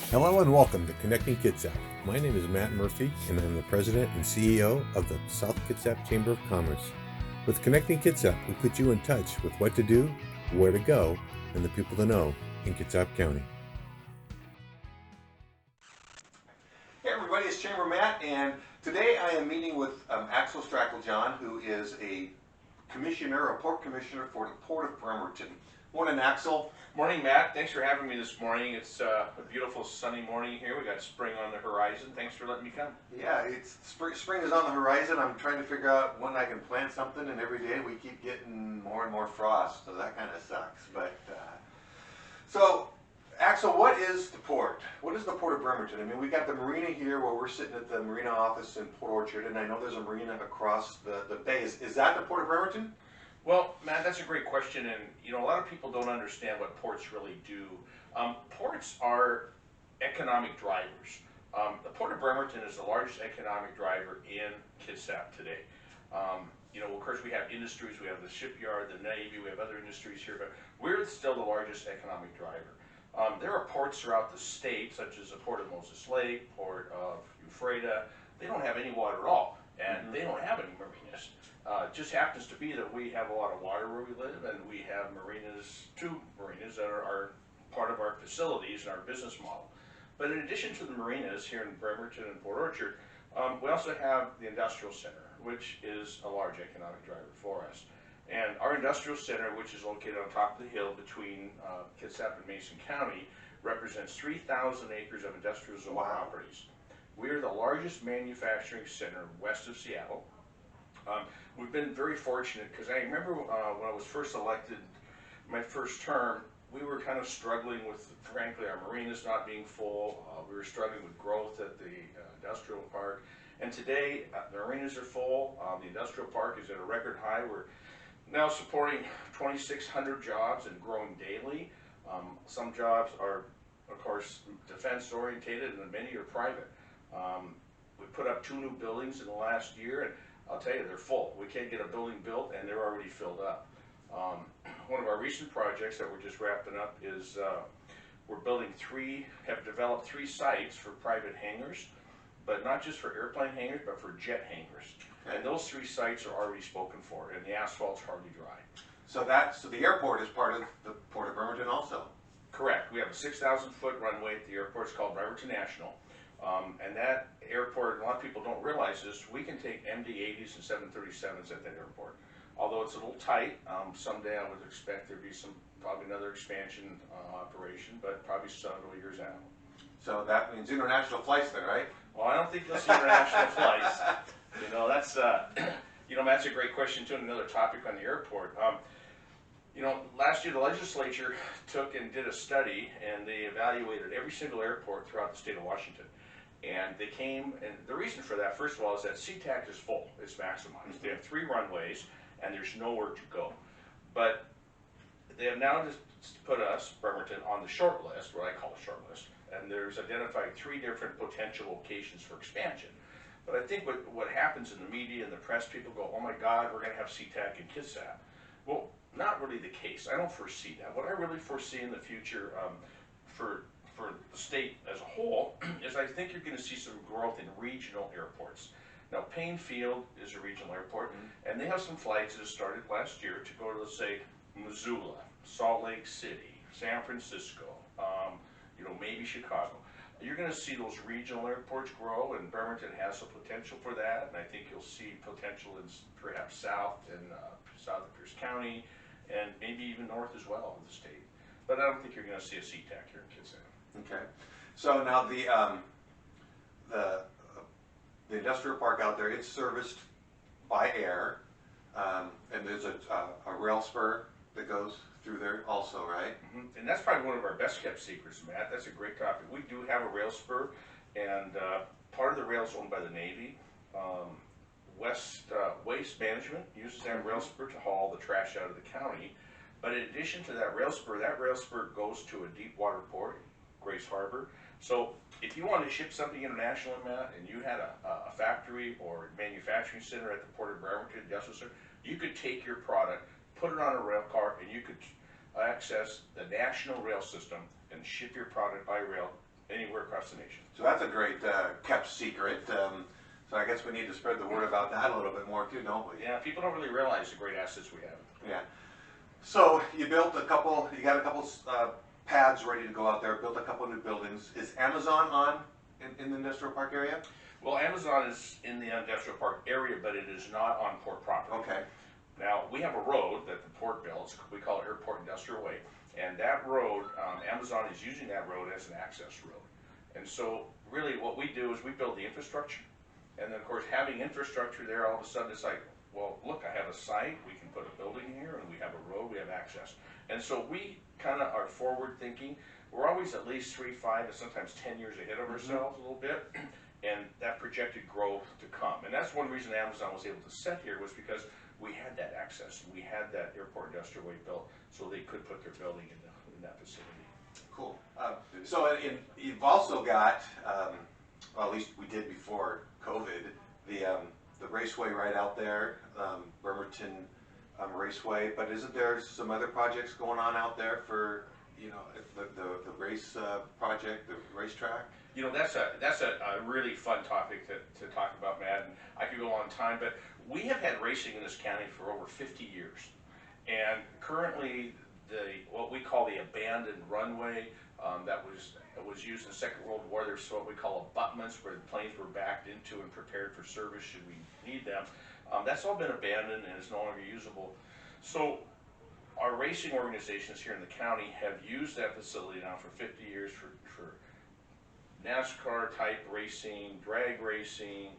Hello and welcome to Connecting Kitsap. My name is Matt Murphy and I'm the President and CEO of the South Kitsap Chamber of Commerce. With Connecting Kitsap, we put you in touch with what to do, where to go, and the people to know in Kitsap County. Hey everybody, it's Chamber Matt, and today I am meeting with Axel Strakeljahn, who is a Port Commissioner for the Port of Bremerton. Morning, Axel. Morning, Matt. Thanks for having me this morning. It's a beautiful sunny morning here. We got spring on the horizon. Thanks for letting me come. Yeah, it's spring is on the horizon. I'm trying to figure out when I can plant something, and every day we keep getting more and more frost, so that kind of sucks. But so, Axel, what is the port? What is the Port of Bremerton? I mean, we got the marina here where we're sitting at the marina office in Port Orchard, and I know there's a marina across the bay. Is that the Port of Bremerton? Well, Matt, that's a great question, and a lot of people don't understand what ports really do. Ports are economic drivers. The Port of Bremerton is the largest economic driver in Kitsap today. Of course, we have industries. We have the shipyard, the Navy. We have other industries here, but we're still the largest economic driver. There are ports throughout the state, such as the Port of Moses Lake, Port of Ephrata. They don't have any water at all, and they don't have any marinas. It just happens to be that we have a lot of water where we live, and we have two marinas that are part of our facilities and our business model. But in addition to the marinas here in Bremerton and Port Orchard, we also have the industrial center, which is a large economic driver for us. And our industrial center, which is located on top of the hill between Kitsap and Mason County, represents 3,000 acres of industrial zone properties. We are the largest manufacturing center west of Seattle. We've been very fortunate because I remember when I was first elected, my first term, we were kind of struggling with, frankly, our marinas not being full. We were struggling with growth at the industrial park. And today, the marinas are full. The industrial park is at a record high. We're now supporting 2,600 jobs and growing daily. Some jobs are, of course, defense orientated, and many are private. We put up 2 new buildings in the last year, and I'll tell you, they're full. We can't get a building built, and they're already filled up. One of our recent projects that we're just wrapping up is we're have developed 3 sites for private hangars, but not just for airplane hangars, but for jet hangars. And those 3 sites are already spoken for, and the asphalt's hardly dry. So the airport is part of the Port of Bremerton also? Correct. We have a 6,000-foot runway at the airport. It's called Bremerton National. And that airport, a lot of people don't realize this, we can take MD-80s and 737s at that airport. Although it's a little tight, someday I would expect there'd be probably another expansion operation, but probably several years out. So that means international flights then, right? Well, I don't think you'll see international flights. That's a great question too, and another topic on the airport. Last year the legislature took and did a study, and they evaluated every single airport throughout the state of Washington. And they came, and the reason for that, first of all, is that SeaTac is full, it's maximized. They have 3 runways, and there's nowhere to go. But they have now just put us, Bremerton, on the short list, what I call the short list, and there's identified 3 different potential locations for expansion. But I think what happens in the media and the press, people go, oh my God, we're gonna have SeaTac in Kitsap. Well, not really the case. I don't foresee that. What I really foresee in the future for the state as a whole is I think you're going to see some growth in regional airports. Now, Payne Field is a regional airport, and they have some flights that started last year to go to, let's say, Missoula, Salt Lake City, San Francisco, maybe Chicago. You're going to see those regional airports grow, and Bremerton has some potential for that, and I think you'll see potential in perhaps south of Pierce County, and maybe even north as well of the state. But I don't think you're going to see a SeaTac here in Kitsap. Okay. So now the industrial park out there, it's serviced by air, and there's a rail spur that goes through there also, right? Mm-hmm. And that's probably one of our best kept secrets, Matt. That's a great topic. We do have a rail spur, and part of the rail is owned by the Navy. Waste Management uses that rail spur to haul the trash out of the county. But in addition to that rail spur goes to a deep water port, Grace Harbor. So if you want to ship something international, Matt, and you had a factory or manufacturing center at the Port of Bremerton Industrial Center, you could take your product, put it on a rail car, and you could access the national rail system and ship your product by rail anywhere across the nation. So that's a great kept secret. So I guess we need to spread the word about that a little bit more too, don't we? Yeah, people don't really realize the great assets we have. Yeah. So you got a couple pads ready to go out there, built a couple new buildings. Is Amazon on in the industrial park area? Well, Amazon is in the industrial park area, but it is not on port property. Okay. Now, we have a road that the port builds, we call it Airport Industrial Way, and that road, Amazon is using that road as an access road. And so, really what we do is we build the infrastructure, and then of course having infrastructure there, all of a sudden it's like, well, look, I have a site, we can put a building here, and we have a road, we have access. And so we kind of are forward thinking. We're always at least 3, 5, and sometimes 10 years ahead of ourselves a little bit, and that projected growth to come. And that's one reason Amazon was able to set here, was because we had that access, we had that Airport Industrial Way built, so they could put their building in that facility. Cool. So you've also got, well, at least we did before COVID, the raceway right out there, Bremerton Raceway. But isn't there some other projects going on out there for, you know, the race project, the racetrack? You know, that's a really fun topic to talk about, Matt, and I could go on time, but we have had racing in this county for over 50 years. And currently, what we call the abandoned runway that was used in the Second World War, there's what we call abutments, where the planes were backed into and prepared for service should we need them. That's all been abandoned and is no longer usable. So our racing organizations here in the county have used that facility now for 50 years for NASCAR type racing, drag racing,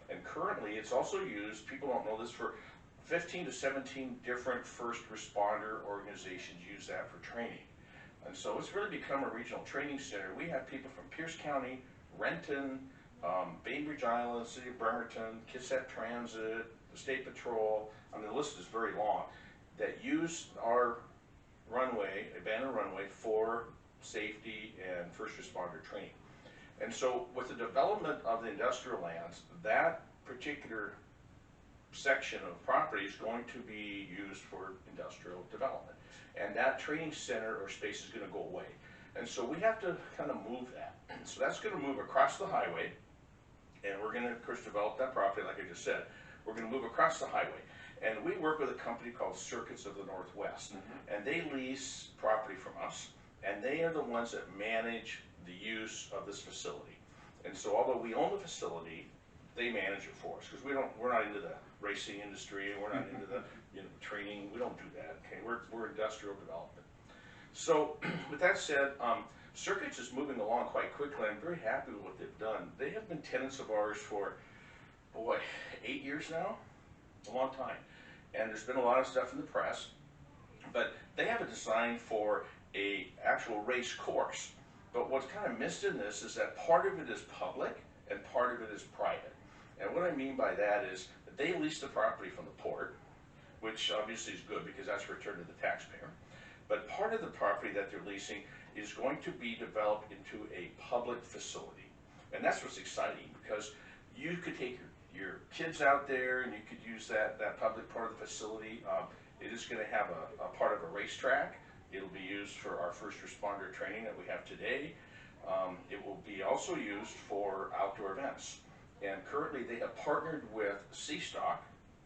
and currently it's also used, people don't know this, for 15 to 17 different first responder organizations use that for training. And so it's really become a regional training center. We have people from Pierce County, Renton, Bainbridge Island, City of Bremerton, Kitsap Transit, the State Patrol, I mean the list is very long, that use our runway, abandoned runway, for safety and first responder training. And so with the development of the industrial lands, that particular section of property is going to be used for industrial development. And that training center or space is going to go away. And so we have to kind of move that. So that's going to move across the highway, and we're going to, of course, develop that property, like I just said. We're going to move across the highway. And we work with a company called Circuits of the Northwest. And they lease property from us, and they are the ones that manage the use of this facility. And so although we own the facility, they manage it for us, because we're not into the racing industry, and we're not into the training. We don't do that. Okay, we're industrial development. So with that said, Circuits is moving along quite quickly. I'm very happy with what they've done. They have been tenants of ours for, boy, 8 years now, a long time. And there's been a lot of stuff in the press, but they have a design for a actual race course. But what's kind of missed in this is that part of it is public and part of it is private. And what I mean by that is that they lease the property from the port, which obviously is good because that's returned to the taxpayer. But part of the property that they're leasing is going to be developed into a public facility. And that's what's exciting, because you could take your kids out there and you could use that public part of the facility. It is going to have a part of a racetrack. It'll be used for our first responder training that we have today. It will be also used for outdoor events. And currently they have partnered with Seastock,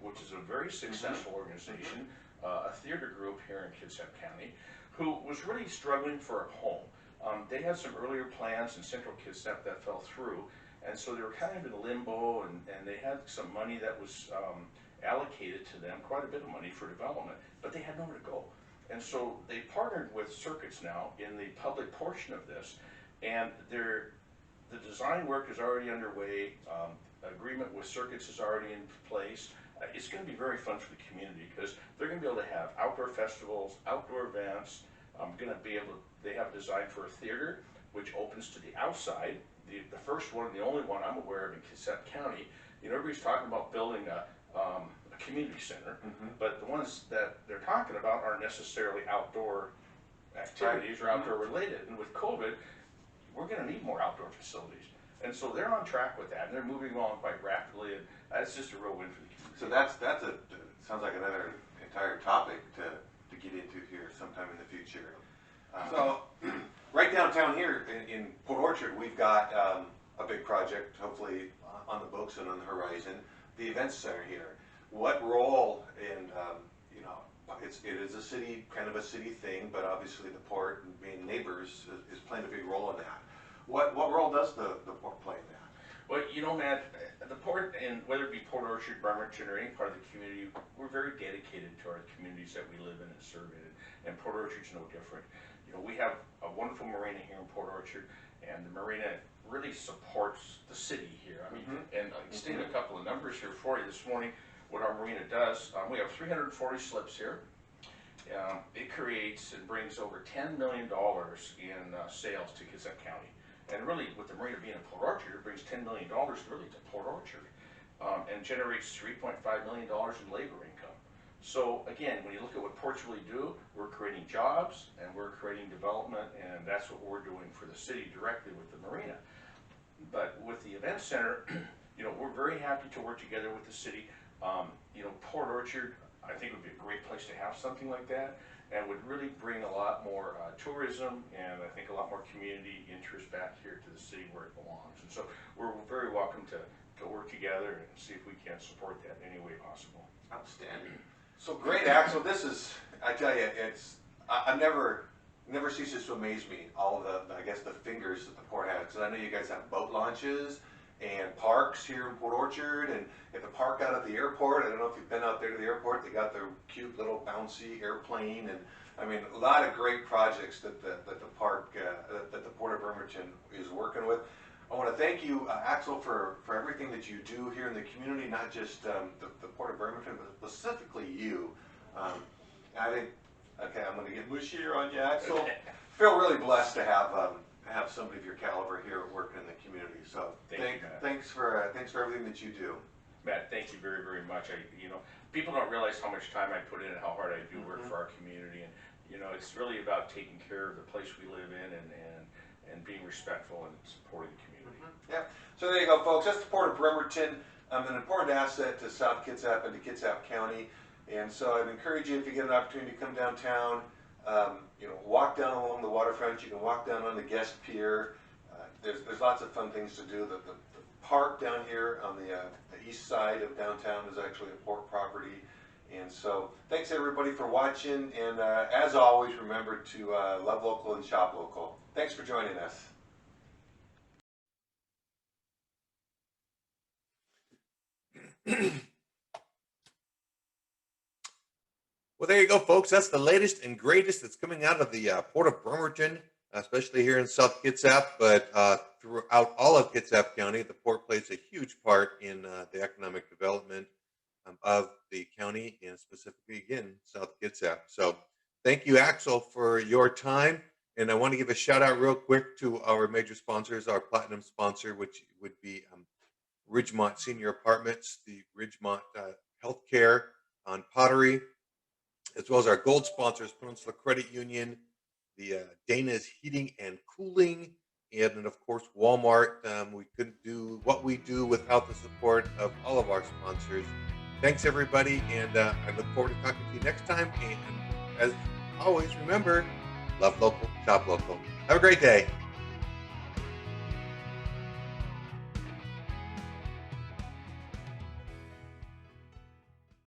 which is a very successful organization, a theater group here in Kitsap County, who was really struggling for a home. They had some earlier plans in central Kitsap that fell through, and so they were kind of in limbo, and they had some money that was allocated to them, quite a bit of money for development, but they had nowhere to go. And so they partnered with Circuits now in the public portion of this, and the design work is already underway. Agreement with Circuits is already in place. It's going to be very fun for the community, because they're going to be able to have outdoor festivals, outdoor events. They have a design for a theater, which opens to the outside. The first one and the only one I'm aware of in Kitsap County. Everybody's talking about building a community center, but the ones that they're talking about aren't necessarily outdoor activities or outdoor related. And with COVID, we're going to need more outdoor facilities. And so they're on track with that, and they're moving along quite rapidly, and that's just a real win for the community. So that's sounds like another entire topic to get into here sometime in the future. So right downtown here in Port Orchard, we've got a big project, hopefully on the books and on the horizon, the events center here. What role in, you know, it is a city, kind of a city thing, but obviously the port and being neighbors is playing a big role in that. What role does the port play in that? Well, you know, Matt, the port, and whether it be Port Orchard, Bremerton, or any part of the community, we're very dedicated to our communities that we live in and serve in, and Port Orchard's no different. You know, we have a wonderful marina here in Port Orchard, and the marina really supports the city here. I mean, and I stated a couple of numbers here for you this morning, what our marina does. We have 340 slips here. It creates and brings over $10 million in sales to Kitsap County. And really, with the marina being in Port Orchard, it brings $10 million really to Port Orchard, and generates $3.5 million in labor income. So again, when you look at what ports really do, we're creating jobs and we're creating development, and that's what we're doing for the city directly with the marina. But with the event center, you know, we're very happy to work together with the city. You know, Port Orchard, I think would be a great place to have something like that, and would really bring a lot more tourism and I think a lot more community interest back here to the city where it belongs. And so we're very welcome to work together and see if we can support that in any way possible. Outstanding. So great, Axel. This is, I tell you, I never ceases to amaze me, all of the, I guess, the fingers that the port has. Because I know you guys have boat launches and parks here in Port Orchard, and at the park out at the airport. I don't know if you've been out there to the airport. They got their cute little bouncy airplane, and I mean, a lot of great projects that the park, that the Port of Bremerton is working with. I want to thank you, Axel, for everything that you do here in the community, not just the Port of Bremerton, but specifically you. I think, okay, I'm going to get mushier on you, Axel. Feel really blessed to have somebody of your caliber here working in the community. So thanks for everything that you do. Matt, thank you very, very much. You know, people don't realize how much time I put in and how hard I do work for our community. And, you know, it's really about taking care of the place we live in and being respectful and supporting the community. Yeah. So there you go, folks. That's the Port of Bremerton, an important asset to South Kitsap and to Kitsap County. And so I'd encourage you, if you get an opportunity to come downtown, you know, walk down along the waterfront. You can walk down on the guest pier. There's lots of fun things to do. The park down here on the east side of downtown is actually a port property. And so thanks everybody for watching. And as always, remember to love local and shop local. Thanks for joining us. Well, there you go, folks. That's the latest and greatest that's coming out of the Port of Bremerton, especially here in South Kitsap, but throughout all of Kitsap County. The port plays a huge part in the economic development of the county, and specifically, again, South Kitsap. So thank you, Axel, for your time. And I want to give a shout out real quick to our major sponsors, our platinum sponsor, which would be Ridgemont Senior Apartments, the Ridgemont Healthcare on Pottery, as well as our gold sponsors, Peninsula Credit Union, the Dana's Heating and Cooling, and then, of course, Walmart. We couldn't do what we do without the support of all of our sponsors. Thanks, everybody, and I look forward to talking to you next time. And as always, remember, love local, shop local. Have a great day.